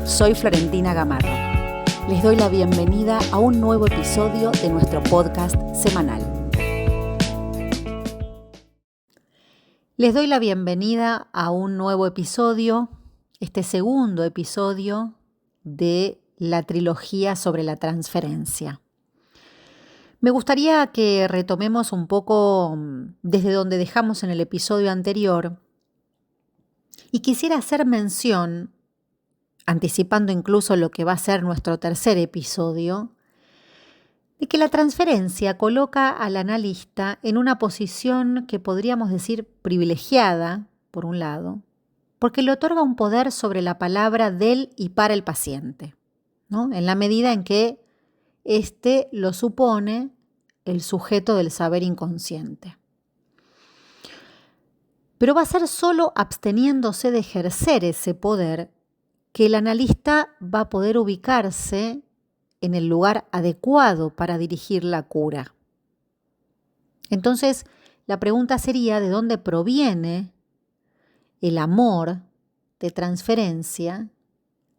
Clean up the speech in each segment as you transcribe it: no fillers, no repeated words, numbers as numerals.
soy Florentina Gamarro. Les doy la bienvenida a un nuevo episodio de nuestro podcast semanal. Les doy la bienvenida a un nuevo episodio, este segundo episodio de la trilogía sobre la transferencia. Me gustaría que retomemos un poco desde donde dejamos en el episodio anterior y quisiera hacer mención, anticipando incluso lo que va a ser nuestro tercer episodio, de que la transferencia coloca al analista en una posición que podríamos decir privilegiada, por un lado, porque le otorga un poder sobre la palabra del y para el paciente, ¿no? En la medida en que éste lo supone el sujeto del saber inconsciente. Pero va a ser solo absteniéndose de ejercer ese poder que el analista va a poder ubicarse en el lugar adecuado para dirigir la cura. Entonces, la pregunta sería ¿de dónde proviene el amor de transferencia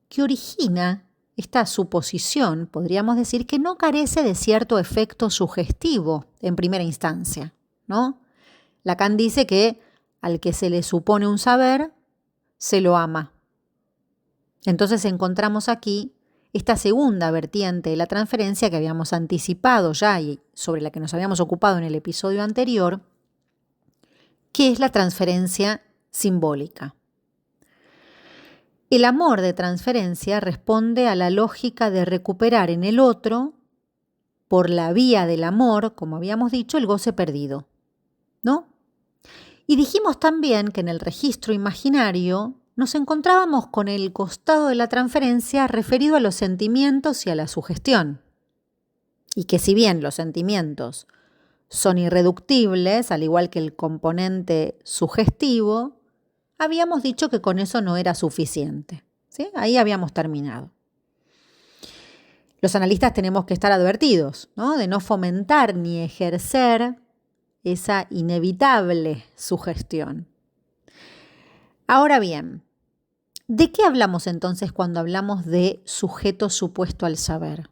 que origina esta suposición, podríamos decir, que no carece de cierto efecto sugestivo en primera instancia, ¿no? Lacan dice que al que se le supone un saber, se lo ama. Entonces encontramos aquí esta segunda vertiente de la transferencia que habíamos anticipado ya y sobre la que nos habíamos ocupado en el episodio anterior, que es la transferencia simbólica. El amor de transferencia responde a la lógica de recuperar en el otro, por la vía del amor, como habíamos dicho, el goce perdido, ¿no? Y dijimos también que en el registro imaginario nos encontrábamos con el costado de la transferencia referido a los sentimientos y a la sugestión. Y que si bien los sentimientos son irreductibles, al igual que el componente sugestivo, habíamos dicho que con eso no era suficiente, ¿sí? Ahí habíamos terminado. Los analistas tenemos que estar advertidos, ¿no? De no fomentar ni ejercer esa inevitable sugestión. Ahora bien, ¿de qué hablamos entonces cuando hablamos de sujeto supuesto al saber?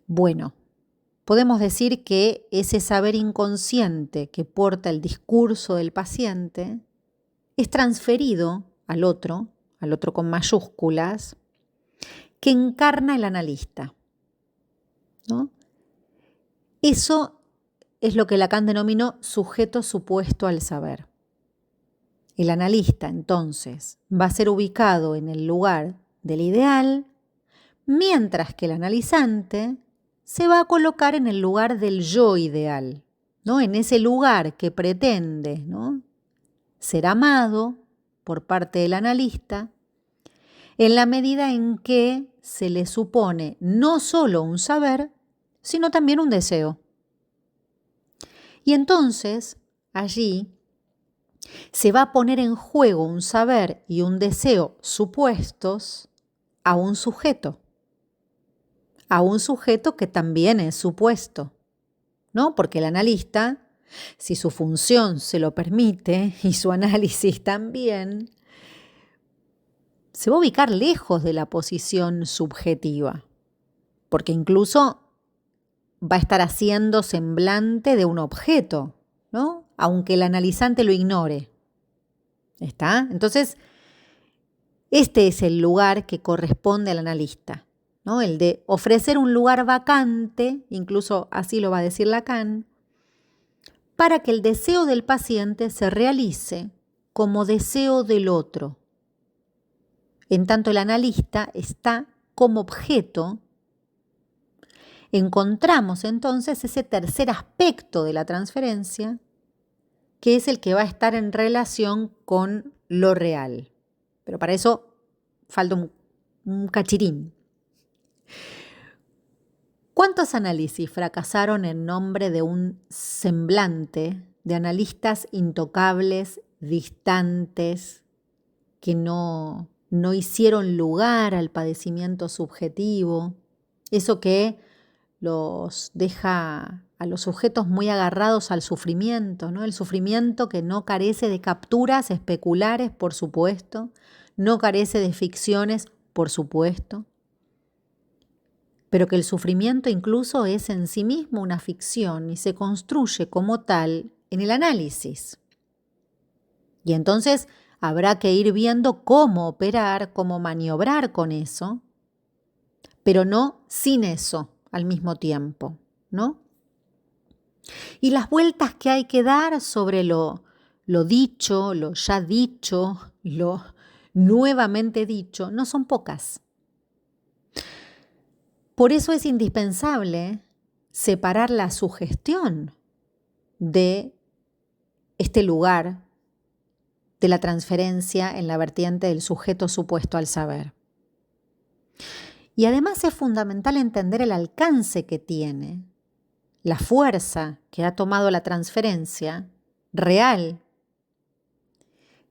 Bueno, podemos decir que ese saber inconsciente que porta el discurso del paciente es transferido al otro con mayúsculas, que encarna el analista, ¿no? Eso es lo que Lacan denominó sujeto supuesto al saber. El analista, entonces, va a ser ubicado en el lugar del ideal, mientras que el analizante se va a colocar en el lugar del yo ideal, ¿no? En ese lugar que pretende, ¿no?, ser amado por parte del analista, en la medida en que se le supone no solo un saber, sino también un deseo. Y entonces, allí, se va a poner en juego un saber y un deseo supuestos a un sujeto que también es supuesto, ¿no? Porque el analista, si su función se lo permite y su análisis también, se va a ubicar lejos de la posición subjetiva, porque incluso va a estar haciendo semblante de un objeto, ¿no?, aunque el analizante lo ignore. ¿Está? Entonces, este es el lugar que corresponde al analista, ¿no? El de ofrecer un lugar vacante, incluso así lo va a decir Lacan, para que el deseo del paciente se realice como deseo del otro. En tanto, el analista está como objeto. Encontramos entonces ese tercer aspecto de la transferencia, que es el que va a estar en relación con lo real. Pero para eso falta un cachirín. ¿Cuántos análisis fracasaron en nombre de un semblante de analistas intocables, distantes, que no hicieron lugar al padecimiento subjetivo? Eso que los deja a los sujetos muy agarrados al sufrimiento, ¿no? El sufrimiento que no carece de capturas especulares, por supuesto, no carece de ficciones, por supuesto, pero que el sufrimiento incluso es en sí mismo una ficción y se construye como tal en el análisis. Y entonces habrá que ir viendo cómo operar, cómo maniobrar con eso, pero no sin eso al mismo tiempo, ¿no? Y las vueltas que hay que dar sobre lo dicho, lo ya dicho, lo nuevamente dicho, no son pocas. Por eso es indispensable separar la sugestión de este lugar de la transferencia en la vertiente del sujeto supuesto al saber. Y además es fundamental entender el alcance que tiene, la fuerza que ha tomado la transferencia real,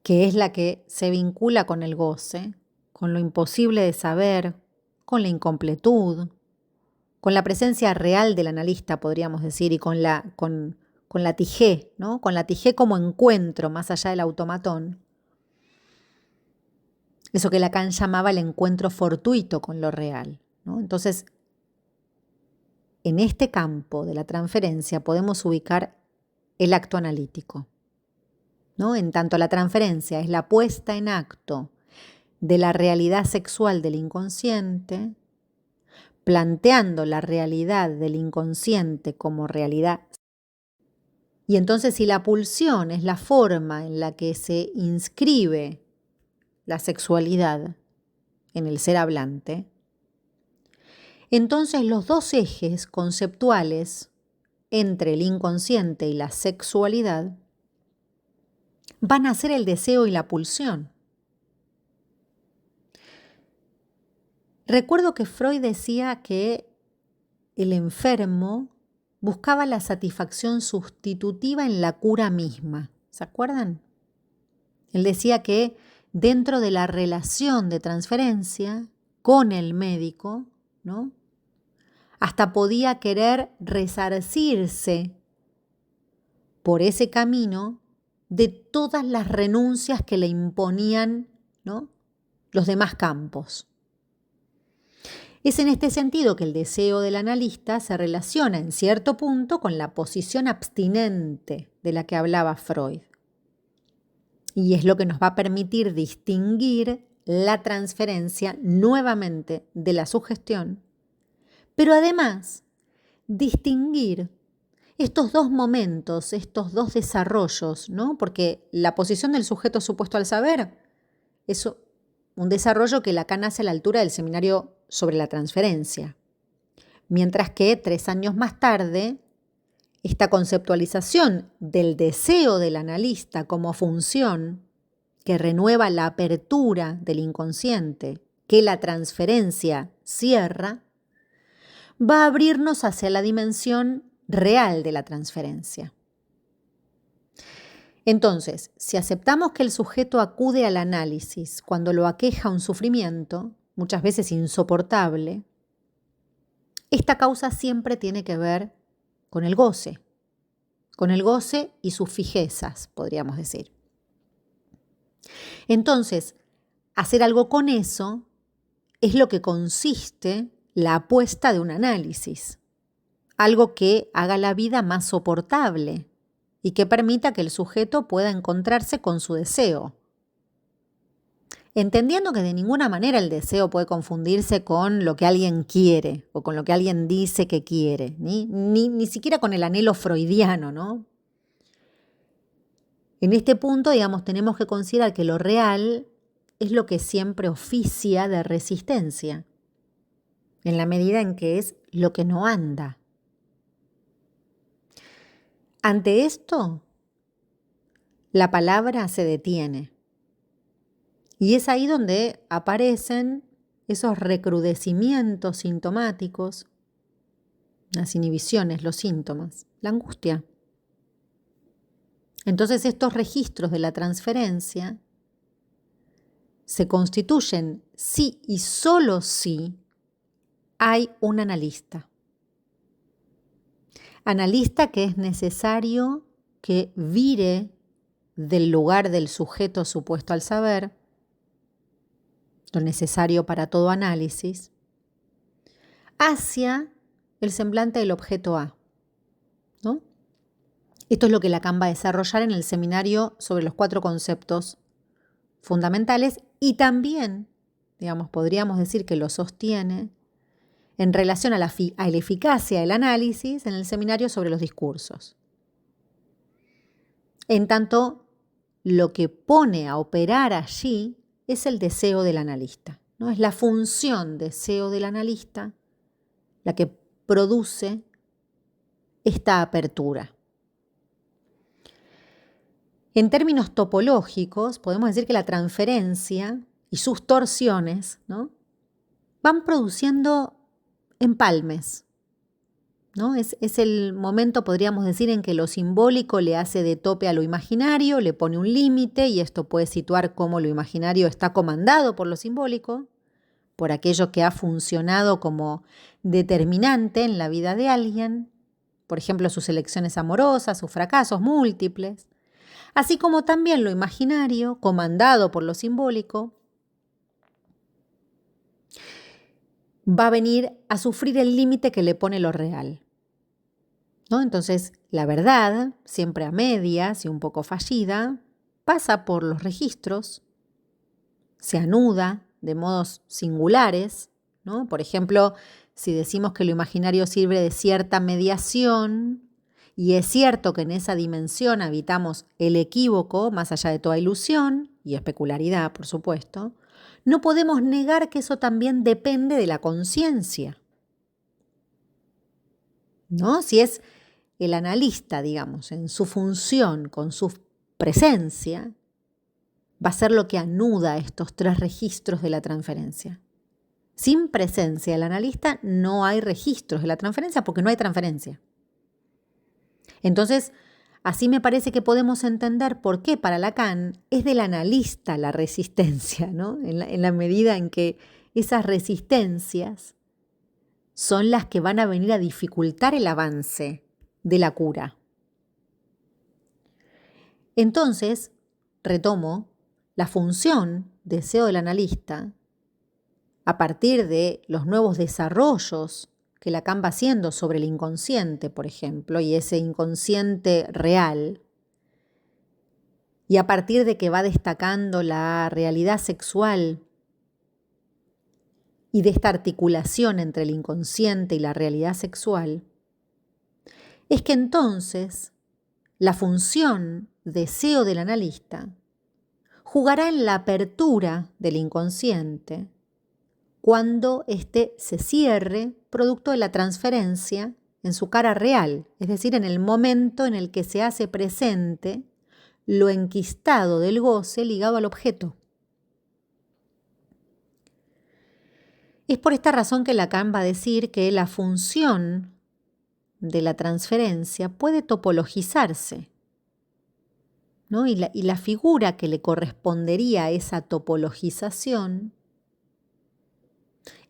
que es la que se vincula con el goce, con lo imposible de saber, con la incompletud, con la presencia real del analista, podríamos decir, y con la tijé, ¿no? Con la tijé como encuentro más allá del automatón. Eso que Lacan llamaba el encuentro fortuito con lo real, ¿no? Entonces, en este campo de la transferencia podemos ubicar el acto analítico, ¿no? En tanto la transferencia es la puesta en acto de la realidad sexual del inconsciente, planteando la realidad del inconsciente como realidad. Y entonces si la pulsión es la forma en la que se inscribe la sexualidad en el ser hablante, entonces los dos ejes conceptuales entre el inconsciente y la sexualidad van a ser el deseo y la pulsión. Recuerdo que Freud decía que el enfermo buscaba la satisfacción sustitutiva en la cura misma. ¿Se acuerdan? Él decía que dentro de la relación de transferencia con el médico, ¿no? Hasta podía querer resarcirse por ese camino de todas las renuncias que le imponían, ¿no?, los demás campos. Es en este sentido que el deseo del analista se relaciona en cierto punto con la posición abstinente de la que hablaba Freud. Y es lo que nos va a permitir distinguir la transferencia nuevamente de la sugestión, pero además distinguir estos dos momentos, estos dos desarrollos, ¿no? Porque la posición del sujeto supuesto al saber es un desarrollo que Lacan hace a la altura del seminario sobre la transferencia. Mientras que 3 años más tarde, esta conceptualización del deseo del analista como función que renueva la apertura del inconsciente, que la transferencia cierra, va a abrirnos hacia la dimensión real de la transferencia. Entonces, si aceptamos que el sujeto acude al análisis cuando lo aqueja un sufrimiento, muchas veces insoportable, esta causa siempre tiene que ver con el goce y sus fijezas, podríamos decir. Entonces, hacer algo con eso es lo que consiste la apuesta de un análisis, algo que haga la vida más soportable y que permita que el sujeto pueda encontrarse con su deseo. Entendiendo que de ninguna manera el deseo puede confundirse con lo que alguien quiere o con lo que alguien dice que quiere, ni siquiera con el anhelo freudiano, ¿no? En este punto, digamos, tenemos que considerar que lo real es lo que siempre oficia de resistencia, en la medida en que es lo que no anda. Ante esto, la palabra se detiene. Y es ahí donde aparecen esos recrudecimientos sintomáticos, las inhibiciones, los síntomas, la angustia. Entonces estos registros de la transferencia se constituyen si y solo si hay un analista. Analista que es necesario que vire del lugar del sujeto supuesto al saber, lo necesario para todo análisis, hacia el semblante del objeto A, ¿no? Esto es lo que Lacan va a desarrollar en el seminario sobre los 4 conceptos fundamentales y también, digamos, podríamos decir que lo sostiene en relación a la eficacia del análisis en el seminario sobre los discursos. En tanto, lo que pone a operar allí es el deseo del analista, ¿no? Es la función deseo del analista la que produce esta apertura. En términos topológicos, podemos decir que la transferencia y sus torsiones, ¿no?, van produciendo empalmes, ¿no? Es el momento, podríamos decir, en que lo simbólico le hace de tope a lo imaginario, le pone un límite, y esto puede situar cómo lo imaginario está comandado por lo simbólico, por aquello que ha funcionado como determinante en la vida de alguien, por ejemplo, sus elecciones amorosas, sus fracasos múltiples, así como también lo imaginario, comandado por lo simbólico, va a venir a sufrir el límite que le pone lo real, ¿no? Entonces, la verdad, siempre a medias y un poco fallida, pasa por los registros, se anuda de modos singulares, ¿no? Por ejemplo, si decimos que lo imaginario sirve de cierta mediación, y es cierto que en esa dimensión habitamos el equívoco, más allá de toda ilusión y especularidad, por supuesto, no podemos negar que eso también depende de la conciencia, ¿no? Si es el analista, digamos, en su función, con su presencia, va a ser lo que anuda estos 3 registros de la transferencia. Sin presencia del analista no hay registros de la transferencia porque no hay transferencia. Entonces, así me parece que podemos entender por qué para Lacan es del analista la resistencia, ¿no? En la medida en que esas resistencias son las que van a venir a dificultar el avance de la cura. Entonces, retomo, la función deseo del analista, a partir de los nuevos desarrollos que Lacan va haciendo sobre el inconsciente, por ejemplo, y ese inconsciente real, y a partir de que va destacando la realidad sexual y de esta articulación entre el inconsciente y la realidad sexual, es que entonces la función deseo del analista jugará en la apertura del inconsciente cuando éste se cierre producto de la transferencia en su cara real, es decir, en el momento en el que se hace presente lo enquistado del goce ligado al objeto. Es por esta razón que Lacan va a decir que la función de la transferencia puede topologizarse, ¿no? Y la figura que le correspondería a esa topologización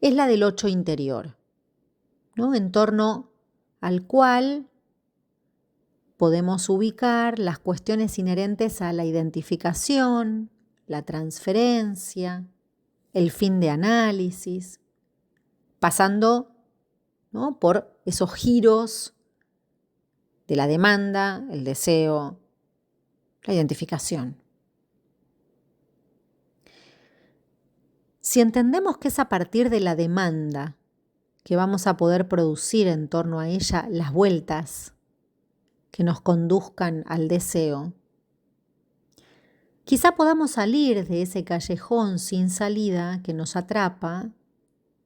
es la del 8 interior, ¿no?, en torno al cual podemos ubicar las cuestiones inherentes a la identificación, la transferencia, el fin de análisis, pasando, ¿no?, por esos giros de la demanda, el deseo, la identificación. Si entendemos que es a partir de la demanda que vamos a poder producir en torno a ella las vueltas que nos conduzcan al deseo, quizá podamos salir de ese callejón sin salida que nos atrapa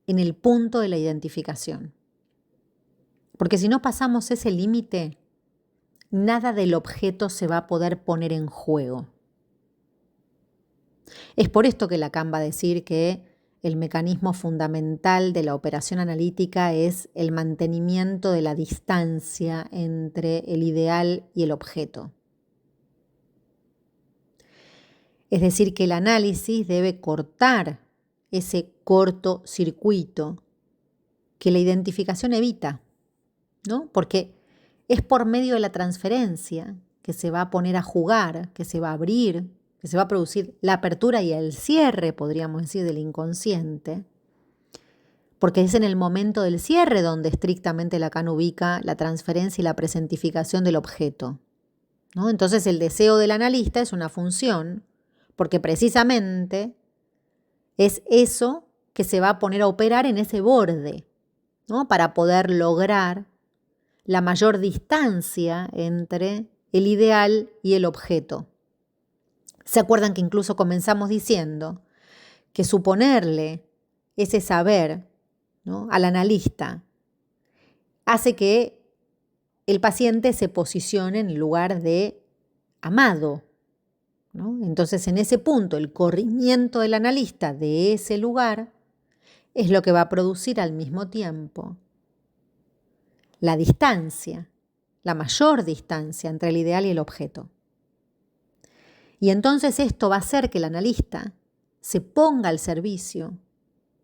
en el punto de la identificación. Porque si no pasamos ese límite, nada del objeto se va a poder poner en juego. Es por esto que Lacan va a decir que el mecanismo fundamental de la operación analítica es el mantenimiento de la distancia entre el ideal y el objeto. Es decir, que el análisis debe cortar ese cortocircuito que la identificación evita, ¿no? Porque es por medio de la transferencia que se va a poner a jugar, que se va a abrir, que se va a producir la apertura y el cierre, podríamos decir, del inconsciente, porque es en el momento del cierre donde estrictamente Lacan ubica la transferencia y la presentificación del objeto, ¿no? Entonces el deseo del analista es una función, porque precisamente es eso que se va a poner a operar en ese borde, ¿no? Para poder lograr la mayor distancia entre el ideal y el objeto. ¿Se acuerdan que incluso comenzamos diciendo que suponerle ese saber, ¿no?, al analista hace que el paciente se posicione en el lugar de amado, ¿no? Entonces, en ese punto, el corrimiento del analista de ese lugar es lo que va a producir al mismo tiempo la distancia, la mayor distancia entre el ideal y el objeto. Y entonces esto va a hacer que el analista se ponga al servicio,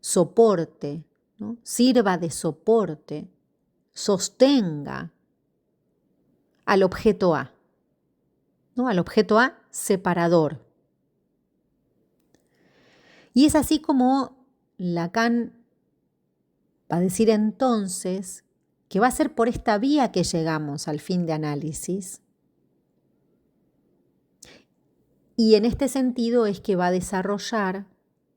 soporte, ¿no?, sirva de soporte, sostenga al objeto A, ¿no?, al objeto A separador. Y es así como Lacan va a decir entonces que va a ser por esta vía que llegamos al fin de análisis. Y en este sentido es que va a desarrollar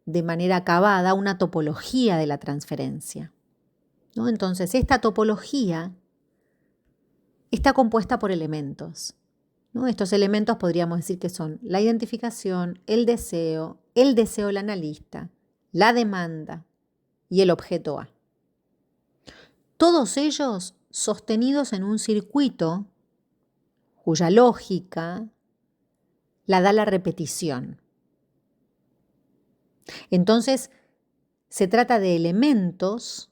de manera acabada una topología de la transferencia, ¿no? Entonces, esta topología está compuesta por elementos, ¿no? Estos elementos podríamos decir que son la identificación, el deseo del analista, la demanda y el objeto A. Todos ellos sostenidos en un circuito cuya lógica la da la repetición. Entonces, se trata de elementos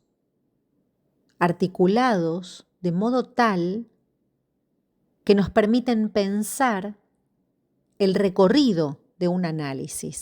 articulados de modo tal que nos permiten pensar el recorrido de un análisis.